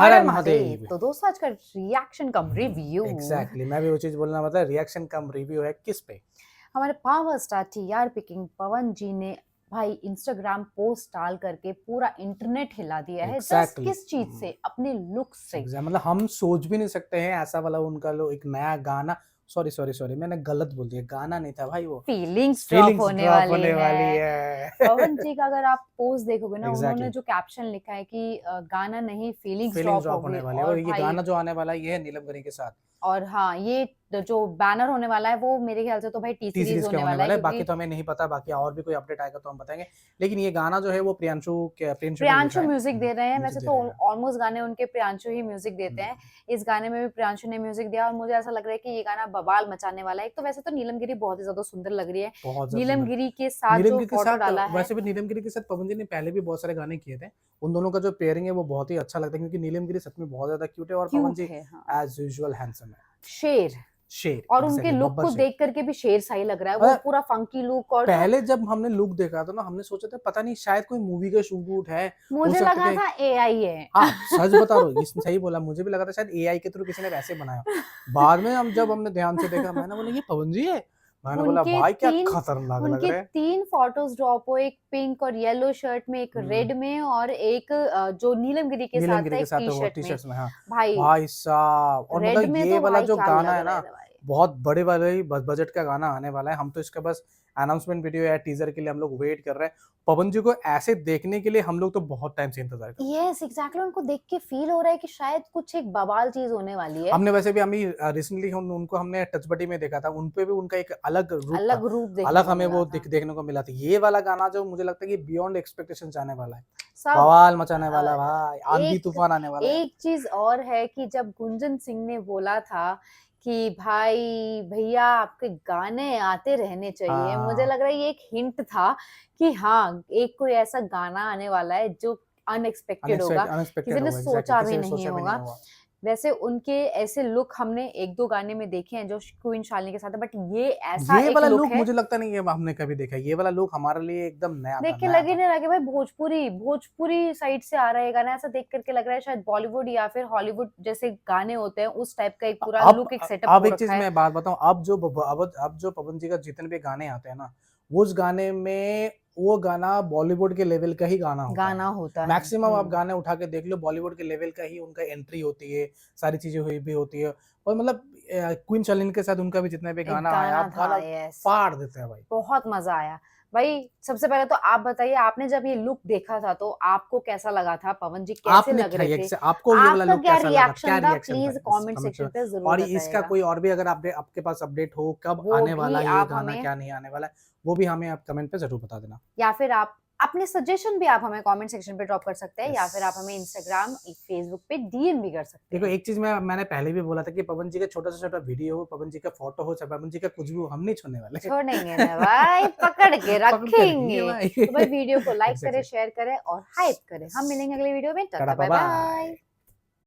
हर हर हर महादेव। महादेव। तो दोस्तों आज का रिएक्शन कम रिव्यू एग्जैक्टली मैं भी वो चीज बोलना मतलब रिएक्शन कम रिव्यू है किस पे। हमारे पावर स्टार टीआरपी किंग पवन जी ने भाई इंस्टाग्राम पोस्ट डाल करके पूरा इंटरनेट हिला दिया है। जस्ट एग्जैक्टली किस चीज से? अपने लुक से। मतलब हम सोच भी नहीं सकते हैं ऐसा वाला उनका लो एक नया गाना। सॉरी सॉरी सॉरी मैंने गलत बोल दिया, गाना नहीं था भाई, वो फीलिंग्स ड्रॉप फीलिंग्स होने ड्रॉप वाली होने वाली है। है। पवन जी का अगर आप पोस्ट देखोगे ना, उन्होंने एग्जैक्टली जो कैप्शन लिखा है कि गाना नहीं फीलिंग्स फीलिंग्स ड्रॉप ड्रॉप होगी। होने वाली है और और ये भाई गाना जो आने वाला है ये है नीलम गरी के साथ। और हाँ, ये जो बैनर होने वाला है वो मेरे ख्याल से तो भाई टी टी सीरीज सीरीज के होने होने वाला है, वाला है, बाकी क्योंकि तो हमें नहीं पता, बाकी और भी कोई अपडेट आएगा तो हम बताएंगे। लेकिन ये गाना जो है वो प्रियांशु ने लिखा प्रियांशु है। म्यूजिक दे रहे हैं। म्यूजिक वैसे दे तो रहे हैं। ऑलमोस्ट गाने उनके प्रियांशु ही म्यूजिक देते हैं। इस गाने में भी प्रियांशु ने म्यूजिक दिया और मुझे ऐसा लग रहा है कि ये गाना बवाल मचाने वाला है। एक तो वैसे तो नीलम गिरी बहुत ही ज्यादा सुंदर लग रही है। बहुत ज्यादा नीलम सुंदर। गिरी के साथ नीलम जो गिरी के फोटो साथ डाला है, वैसे भी नीलम गिरी के साथ पवन जी ने पहले भी बहुत सारे गाने किए थे। उन दोनों का जो पेयरिंग है वो बहुत ही अच्छा लगता है, क्योंकि नीलम गिरी सच में बहुत ज्यादा क्यूट है और पवन क्यूट जी है। हाँ, एज यूजुअल हैंडसम है। शेर। शेर और उनके एग्जैक्टली लुक बब्बर को शेर। देख करके भी शेर सा ही लग रहा है, वो अरे पूरा फंकी लुक। और जो पहले जब हमने लुक देखा था ना, हमने सोचा था पता नहीं शायद कोई मूवी का शूट है, हो मुझे सकता लगा है था कि एआई है। हाँ सच बता रहा हूँ, इसने सही बोला, मुझे भी लगा था शायद एआई के थ्रू किसी ने वैसे बनाया। बाद में हम जब हमने ध्यान से देखा, मैंने बोला ये पवन जी है। मैंने बोला उनके भाई क्या तीन खतरनाक लग उनके रहे हैं। 3 फोटोज ड्रॉप हो, एक पिंक और येलो शर्ट में, एक रेड में और एक जो नीलम गिरी के नीलम साथ था गिरी के एक साथ टी वो शर्ट टी में। शर्ट्स में, हाँ भाई भाई साहब। और रेड मतलब में ये तो वाला भाई जो क्या गाना लग है रहे ना, थे भाई। बहुत बड़े वाले बजट का गाना आने वाला है। हम तो इसका बस अनाउंसमेंट वीडियो या टीजर के लिए हम लोग वेट कर रहे हैं। पवन जी को ऐसे देखने के लिए हम लोग तो बहुत टाइम से इंतजार कर रहे हैं। यस एग्जैक्टली, उनको देख के फील हो रहा है कि शायद कुछ एक बवाल चीज होने वाली है। हमने वैसे भी हमें रिसेंटली हम उनको हमने टच बडी में देखा था, उन पे भी उनका एक अलग रूप था, अलग रूप देखने अलग को हमें मिला वो था। देखने को मिला था। ये वाला गाना जो मुझे लगता है कि बियॉन्ड एक्सपेक्टेशन जाने वाला है, सब बवाल मचाने वाला है भाई, आंधी एक तूफान आने वाला है। एक चीज और है कि जब गुंजन सिंह ने बोला था कि भाई भैया आपके गाने आते रहने चाहिए, मुझे हाँ लग रहा है ये एक हिंट था कि हाँ, एक कोई ऐसा गाना आने वाला है जो अनएक्सपेक्टेड होगा, किसी अनएक्सपेक्टेड ने होगा, एग्जैक्टली सोचा किसी भी ने नहीं सोचा भी नहीं होगा। होगा। वैसे उनके ऐसे लुक हमने 1-2 गाने में देखे हैं जो क्वीन शालिनी के साथ है, बट ये ऐसा ये एक वाला लुक लुक है मुझे लगता नहीं है हमने कभी देखा। ये वाला लुक हमारे लिए एकदम नया देख था, के नया लगे था। नहीं लगे भाई, भोजपुरी भोजपुरी साइड से आ रहा है ये गाना। ऐसा देख करके लग रहा है शायद बॉलीवुड या फिर हॉलीवुड जैसे गाने होते हैं उस टाइप का एक पूरा लुक, एक सेटअप अब हो एक चीज रखा है। मैं बात बताऊं, अब जो पवन जी का जितने भी गाने आते हैं ना, उस गाने में वो गाना बॉलीवुड के लेवल का ही गाना होता गाना है। होता है। मैक्सिमम आप गाने उठा के देख लो, बॉलीवुड के लेवल का ही उनका एंट्री होती है, सारी चीजें हुई भी होती है। और मतलब क्वीन शालिनी के साथ उनका भी जितना भी एक गाना आया, गाना आप था, गाना यस, फाड़ देते हैं भाई। बहुत मजा आया। भाई सबसे पहले तो आप बताइए, आपने जब ये लुक देखा था तो आपको कैसा लगा था? पवन जी कैसे आपने लग क्या रहे थे? आपको ये वाला आपका लुक क्या कैसा लगा, क्या रिएक्शन था? रिएक्शन था प्लीज इस कमेंट कमेंट सेक्शन में। पे जरूर और इसका बताइएगा। कोई और भी अगर आपके पास अपडेट हो, कब वो आने वाला भी है ये आप गाना, हमें, क्या नहीं आने वाला है, वो भी हमें आप कमेंट पे जरूर बता देना। या फिर आप अपने सजेशन भी आप हमें कमेंट सेक्शन पे ड्रॉप कर सकते हैं, या फिर आप हमें यस इंस्टाग्राम, फेसबुक पे डीएम भी कर सकते देखो हैं। एक चीज मैंने पहले भी बोला था कि पवन जी का छोटा से छोटा वीडियो हो, पवन जी का फोटो हो, चाहे पवन जी का कुछ भी हो, हम नहीं छोड़ने वाले। छोड़ेंगे ना भाई, पकड़ के पकड़ के रखेंगे रखेंगे। भाई। तो भाई वीडियो को लाइक करें, एग्जैक्टली शेयर करें और हाइप करें। हम मिलेंगे अगले वीडियो में। Tata tata bye bye. Bye.